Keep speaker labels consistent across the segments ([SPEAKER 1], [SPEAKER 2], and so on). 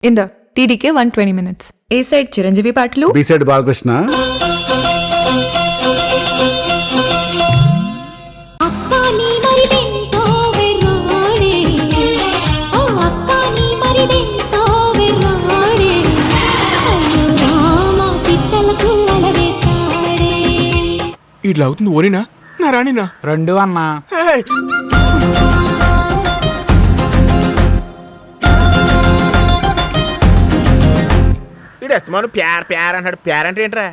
[SPEAKER 1] In the TDK 120 minutes. A side Chiranjeevi పాటలు,
[SPEAKER 2] B side Balakrishna.
[SPEAKER 3] ఇట్లా అవుతుంది ఓనినా నా రాణినా
[SPEAKER 4] 2 అన్నా.
[SPEAKER 3] ఇడు అస్తమాను ప్యార్ ప్యార్ అంటాడు. ప్యార్ అంటే ఏంట్రా?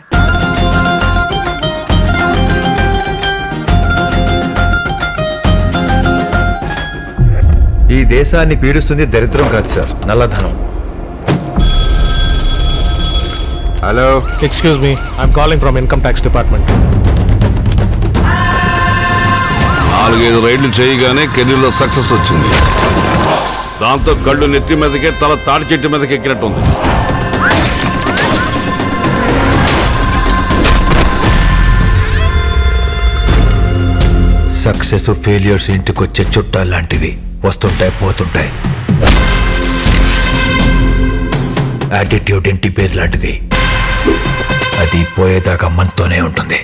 [SPEAKER 5] ఈ దేశాన్ని పీడిస్తుంది దరిద్రం కాదు సార్, నల్లధనం.
[SPEAKER 2] Hello,
[SPEAKER 6] excuse me, I'm calling from income tax department.
[SPEAKER 7] 4-5 రైడ్లు చేయగానే కెరీర్లో సక్సెస్ వచ్చింది. దాంతో కళ్ళు నెత్తి మీదకే, తల తాడి చెట్టు మీదకి ఎక్కినట్టుంది.
[SPEAKER 5] సక్సెస్ ఫెయిల్యూర్స్ ఇంటికొచ్చే చుట్టాలు లాంటివి, వస్తుంటాయి పోతుంటాయి. యాటిట్యూడ్ ఇంటి పేరు లాంటిది, అది పోయేదాకా మనతోనే ఉంటుంది.